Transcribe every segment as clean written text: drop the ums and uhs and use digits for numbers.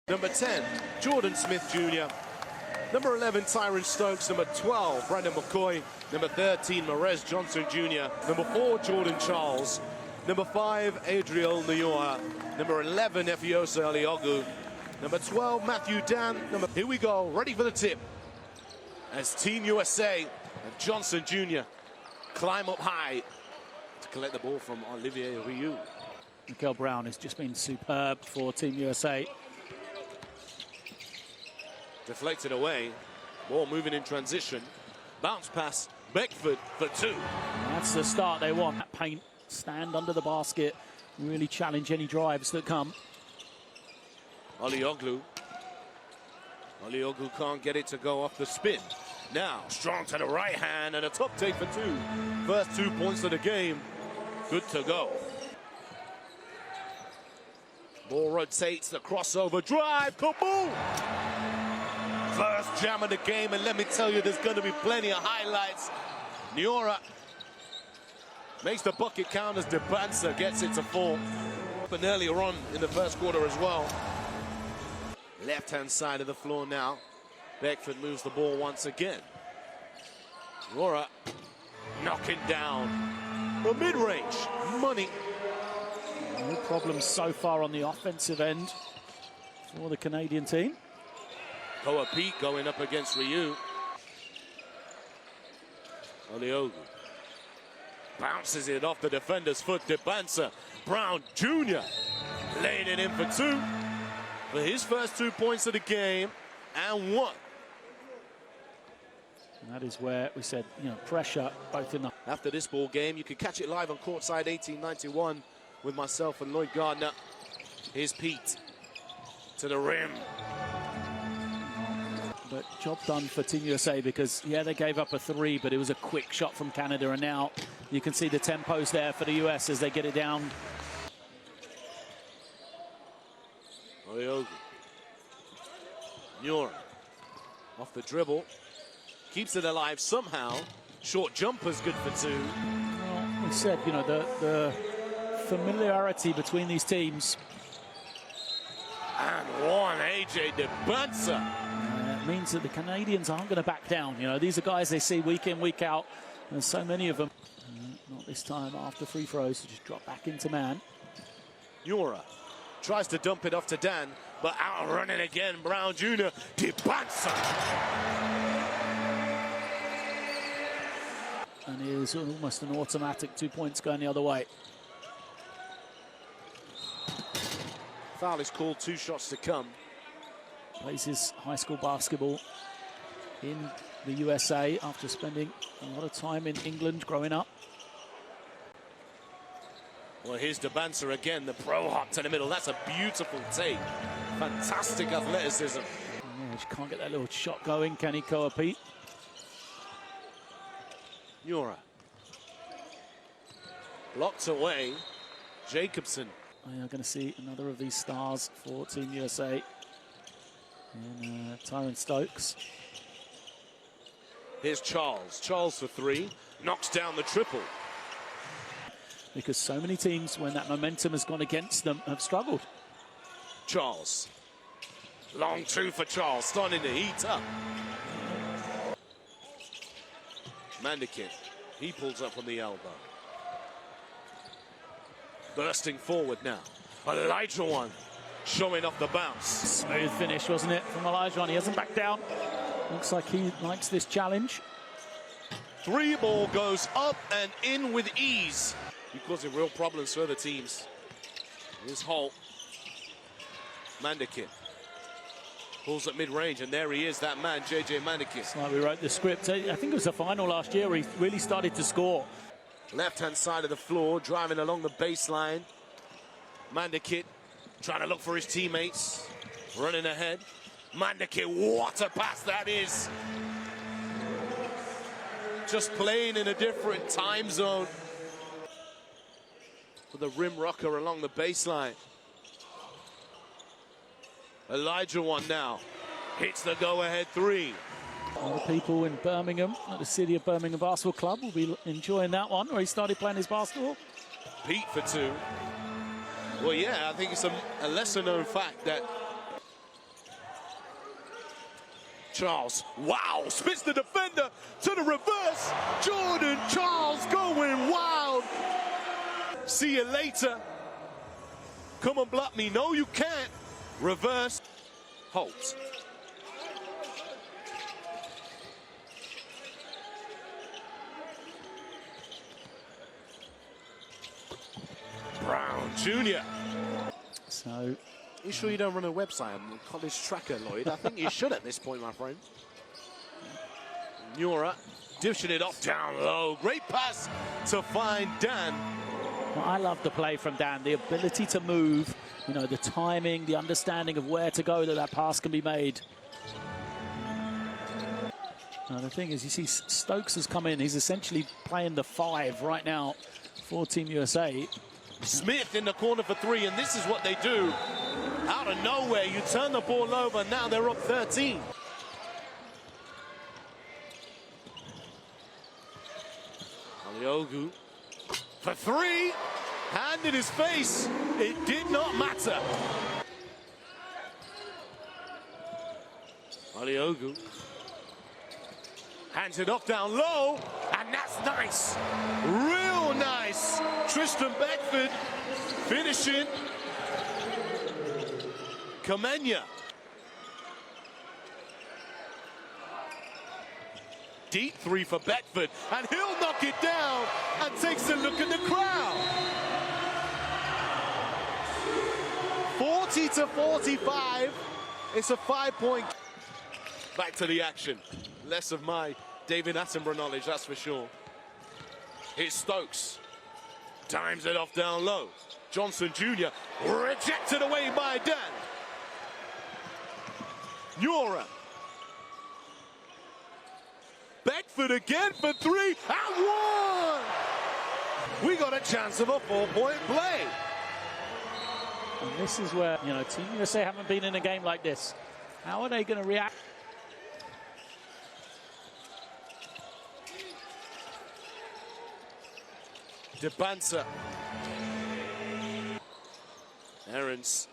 Number 10, Jordan Smith Jr. Number 11, Tyron Stokes. Number 12, Brandon McCoy. Number 13, Marez Johnson Jr. Number 4, Jordan Charles. Number 5, Adriel Nyoa. Number 11, Efiosa Aliogu. Number 12, Matthew Dan. Here we go, ready for the tip. As Team USA and Johnson Jr. climb up high to collect the ball from Olivier Rioux. Mikael Brown has just been superb for Team USA. Deflected away, ball moving in transition. Bounce pass, Beckford for 2. And that's the start they want. That paint, stand under the basket, really challenge any drives that come. Aliogu can't get it to go off the spin. Now, strong to the right hand and a top take for 2. First 2 points of the game, good to go. Ball rotates, the crossover drive, kaboom! First jam of the game, and let me tell you, there's going to be plenty of highlights. Nyoa makes the bucket count as Debansa gets it to 4. And earlier on in the first quarter as well. Left-hand side of the floor now. Beckford moves the ball once again. Nyoa knocking down the mid-range. Money. No problems so far on the offensive end for the Canadian team. Koa Pete going up against Rioux. Aliogu bounces it off the defender's foot. Debansa. Brown Jr. laying it in for 2 for his first 2 points of the game and 1. And that is where we said, you know, pressure both in the... After this ball game, you can catch it live on Courtside 1891 with myself and Lloyd Gardner. Here's Pete to the rim. But job done for Team USA because, yeah, they gave up a 3, but it was a quick shot from Canada. And now you can see the tempos there for the US as they get it down. Aliogu. Nyoa off the dribble. Keeps it alive somehow. Short jumper's good for 2. Well, we said, you know, the familiarity between these teams. And 1, AJ Debansa. Means that the Canadians aren't going to back down. You know, these are guys they see week in, week out. There's so many of them. Not this time after free throws to just drop back into man. Nyoa tries to dump it off to Dan, but out running again, Brown Jr. Debansa. And it is almost an automatic 2 points going the other way. Foul is called, 2 shots to come. Plays his high school basketball in the USA after spending a lot of time in England growing up. Well, here's Debansa again, the pro hop to the middle. That's a beautiful take. Fantastic athleticism. Yeah, just can't get that little shot going, can he, Koa Pete? Nyoa. Blocked away. Jacobson. We are going to see another of these stars for Team USA. And Tyron Stokes. Here's Charles. Charles for 3. Knocks down the triple. Because so many teams, when that momentum has gone against them, have struggled. Charles. Long 2 for Charles. Starting to heat up. Mandikin. He pulls up on the elbow. Bursting forward now. Elijah showing off the bounce. Smooth finish, wasn't it, from Elijah? He hasn't backed down. Looks like he likes this challenge. 3 ball goes up and in with ease. He's causing real problems for other teams. Here's Holt. Mandikin pulls at mid-range, and there he is, that man, JJ Mandikin. It's like we wrote the script. I think it was the final last year where he really started to score. Left-hand side of the floor, driving along the baseline. Mandikin trying to look for his teammates. Running ahead. Mandikin, what a pass that is. Just playing in a different time zone. For the rim rocker along the baseline. Elijah now. Hits the go-ahead 3. All the people in Birmingham at the City of Birmingham Basketball Club will be enjoying that one where he started playing his basketball. Pete for 2. Well, yeah, I think it's a lesser-known fact that Charles, wow, spits the defender to the reverse. Jordan Charles going wild. See you later. Come and block me. No, you can't. Reverse. Holt. Brown Jr. So, you sure you don't run a website on College Tracker, Lloyd? I think you should at this point, my friend. Nura dishing it off down low. Great pass to find Dan. well, I love the play from Dan, the ability to move, you know, the timing, the understanding of where to go that pass can be made. Now, the thing is, you see Stokes has come in. He's essentially playing the 5 right now for Team USA. Smith in the corner for 3, and this is what they do. Out of nowhere, you turn the ball over. Now they're up 13. Aliogu for 3. Hand in his face. It did not matter. Aliogu hands it off down low, and that's nice. Real nice. Tristan Beckford finishing. Kamenya. Deep 3 for Beckford, and he'll knock it down and takes a look at the crowd. 40-45. It's a 5-point. Back to the action. Less of my David Attenborough knowledge, that's for sure. Here's Stokes. Dimes it off down low. Johnson Jr. rejected away by Dan. Nura. Beckford again for 3 and 1. We got a chance of a 4-point play. And this is where, you know, Team USA haven't been in a game like this. How are they going to react? DeBanza. Aarons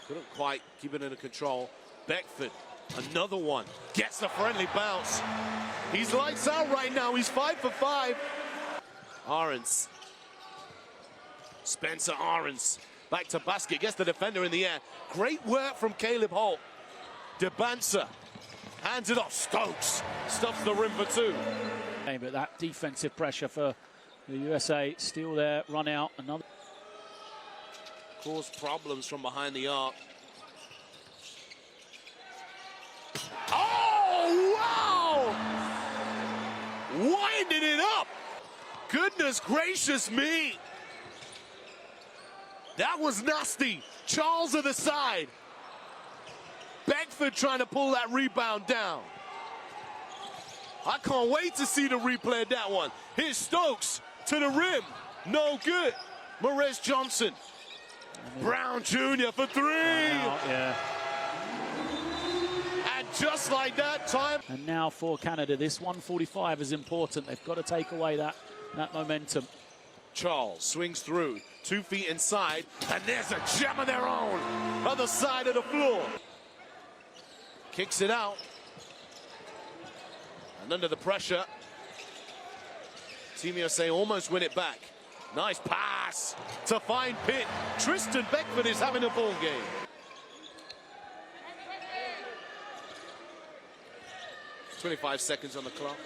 couldn't quite keep it under control. Beckford, another one, gets the friendly bounce. He's lights out right now. He's 5 for 5. Aarons. Spencer Aarons back to basket, gets the defender in the air. Great work from Caleb Holt. DeBanza hands it off. Stokes stuffs the rim for 2. But that defensive pressure for the USA still there, run out. Another. Cause problems from behind the arc. Oh, wow! Winding it up. Goodness gracious me. That was nasty. Charles at the side. Beckford trying to pull that rebound down. I can't wait to see the replay of that one. Here's Stokes to the rim. No good. Morez Johnson. Brown Jr. for 3. Wow, yeah. And just like that, time. And now for Canada, this 145 is important. They've got to take away that momentum. Charles swings through, 2 feet inside, and there's a gem of their own. Other side of the floor. Kicks it out. And under the pressure, Team USA almost win it back. Nice pass to find Pitt. Tristan Beckford is having a ball game. "25 seconds on the clock.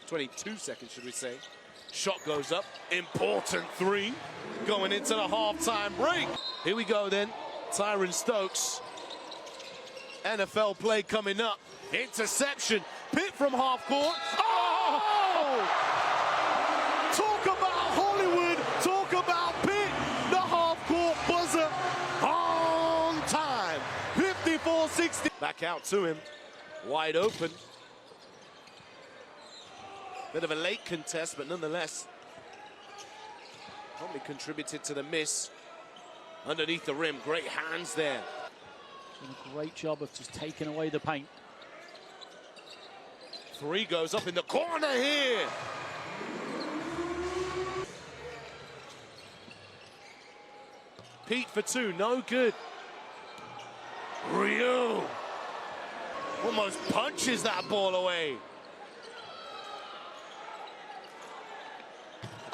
22 seconds, should we say. Shot goes up. Important 3 going into the halftime break. Here we go then. Tyron Stokes. NFL play coming up. Interception. Pitt from half court. Oh! Talk about Hollywood. Talk about Pitt. The half court buzzer on time. 54-60. Back out to him. Wide open. Bit of a late contest, but nonetheless, probably contributed to the miss. Underneath the rim, great hands there. Done a great job of just taking away the paint. 3 goes up in the corner here. Pete for 2, no good. Ryu Almost punches that ball away.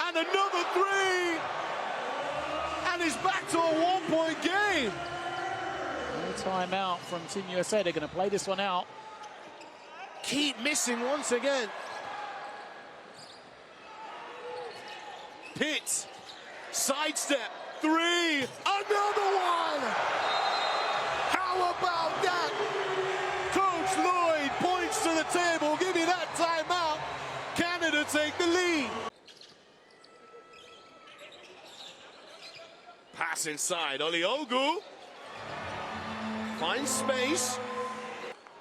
And another three! And he's back to a one-point game. No timeout from Team USA. They're going to play this one out. Keep missing once again. Pitt, sidestep, three, another one! How about that? Coach Lloyd points to the table, give me that timeout. Canada take the lead. Pass inside, Oliogu finds space.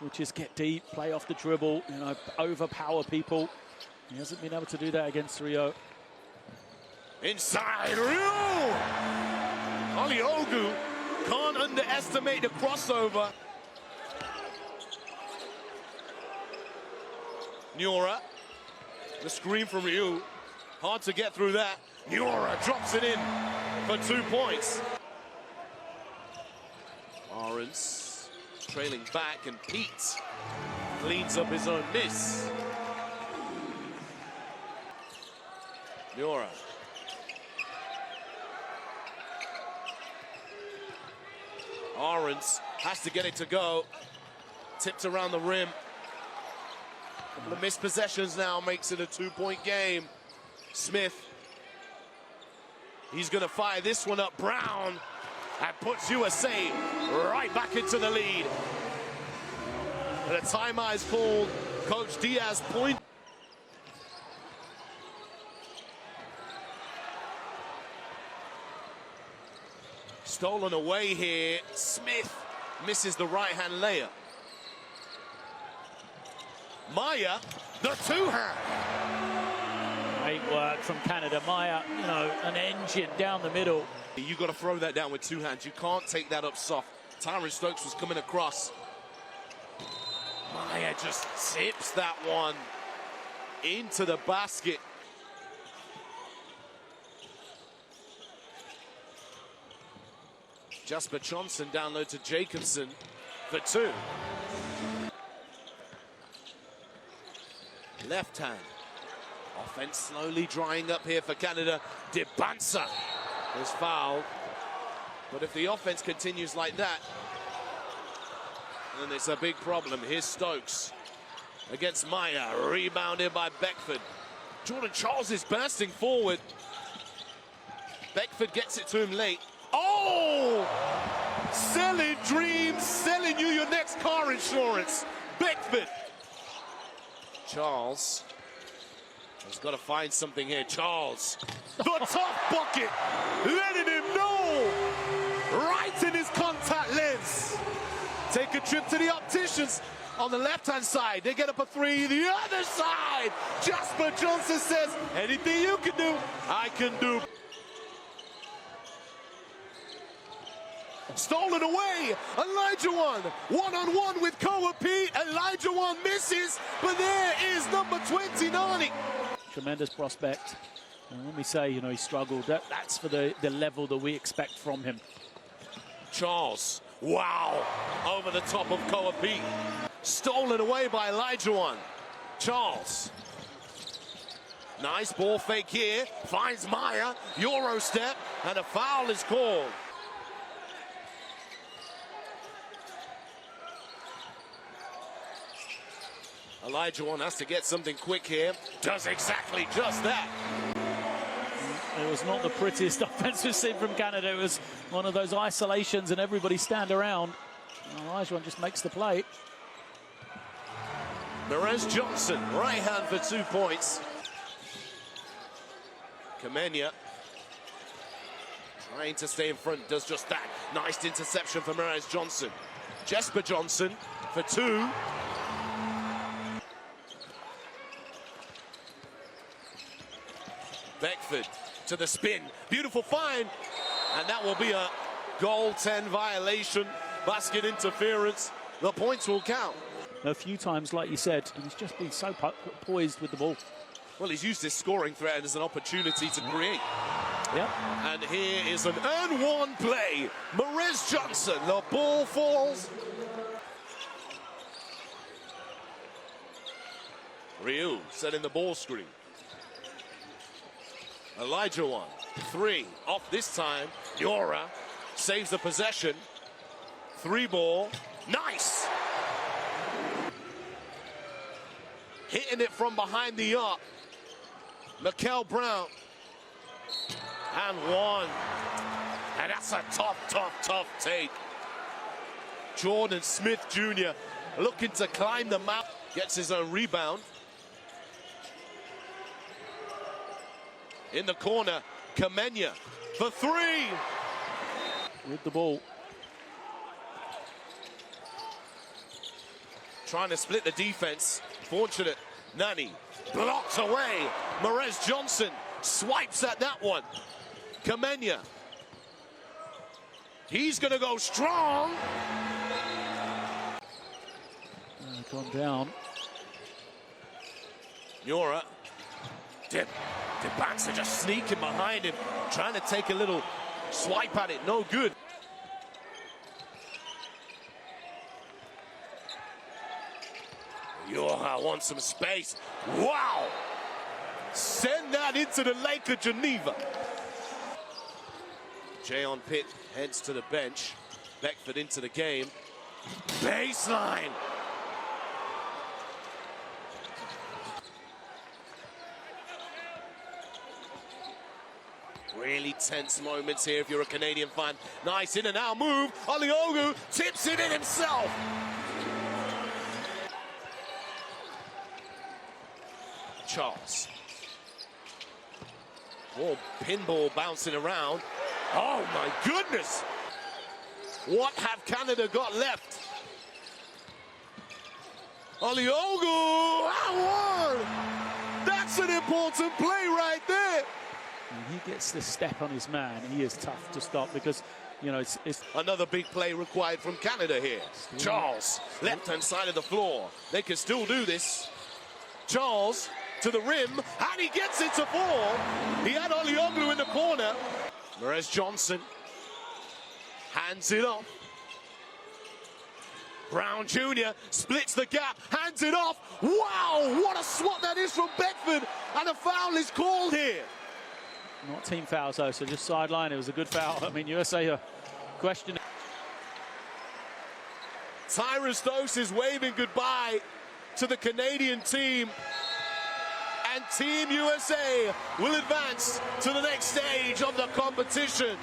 Which is get deep, play off the dribble, you know, overpower people. He hasn't been able to do that against Rio. Inside, Rio! Oliogu can't underestimate the crossover. Nyora, the screen from Ryu. Hard to get through that. Nyora drops it in for 2 points. Lawrence trailing back, and Pete cleans up his own miss. Nyora. Lawrence has to get it to go. Tipped around the rim. Couple of missed possessions now makes it a 2-point game. Smith. He's going to fire this one up. Brown. That puts USA right back into the lead. And a timeout is called. Coach Diaz point. Stolen away here. Smith misses the right-hand layup. Maya, the two-hand. Great work from Canada. Maya, you know, an engine down the middle. You got to throw that down with two hands. You can't take that up soft. Tyron Stokes was coming across. Maya just tips that one into the basket. Jasper Johnson down low to Jacobson for two. Left hand. Offense slowly drying up here for Canada. Debansa is fouled. But if the offense continues like that, then it's a big problem. Here's Stokes against Maya. Rebounded by Beckford. Jordan Charles is bursting forward. Beckford gets it to him late. Oh! Selling dreams, selling you your next car insurance. Beckford. Charles has got to find something here. Charles, the tough bucket, letting him know, right in his contact lens. Take a trip to the opticians on the left-hand side. They get up a three. The other side, Jasper Johnson says, anything you can do, I can do. Stolen away, Elijah one-on-one with Koa Pete. Elijah one misses, but there is number 29. Tremendous prospect. And when we say, you know, he struggled, that's for the level that we expect from him. Charles, wow, over the top of Koa Pete. Stolen away by Elijah one. Charles. Nice ball fake here, finds Maya, Euro step, and a foul is called. Elijah one has to get something quick here. Does exactly just that. It was not the prettiest offense we've seen from Canada. It was one of those isolations and everybody stand around. Elijah one just makes the play. Merez Johnson, right hand for 2 points. Kamenia trying to stay in front, does just that. Nice interception for Merez Johnson. Jasper Johnson for 2. Beckford to the spin. Beautiful find. And that will be a goal 10 violation. Basket interference. The points will count. A few times, like you said, and he's just been so poised with the ball. Well, he's used his scoring threat as an opportunity to create. Yep. And here is an earn one play. Merez Johnson, the ball falls. Ryu setting the ball screen. Elijah one, 3, off this time. Yora saves the possession. 3 ball, nice! Hitting it from behind the arc. Mikel Brown. And 1. And that's a tough take. Jordan Smith Jr. looking to climb the mountain. Gets his own rebound. In the corner, Kamenya for 3. With the ball. Trying to split the defense. Fortunate. Nani blocked away. Merez Johnson swipes at that one. Kamenya. He's going to go strong. Gone down. Yora. Debanks are just sneaking behind him, trying to take a little swipe at it. No good. Yora wants some space. Wow! Send that into the Lake of Geneva. Jayon Pitt heads to the bench. Beckford into the game. Baseline. Really tense moments here if you're a Canadian fan. Nice in and out move. Aliogu tips it in himself. Charles. More pinball bouncing around. Oh my goodness. What have Canada got left? Aliogu! That's an important play right there. When he gets the step on his man, he is tough to stop because, you know, it's another big play required from Canada here. Charles, left-hand side of the floor. They can still do this. Charles to the rim, and he gets it to 4. He had Aliogu in the corner. Merez Johnson hands it off. Brown Jr. splits the gap, hands it off. Wow, what a swat that is from Beckford, and a foul is called here. Not team fouls though, so just sideline. It was a good foul. I mean, USA are questioning. Tyrus Dose is waving goodbye to the Canadian team. And Team USA will advance to the next stage of the competition.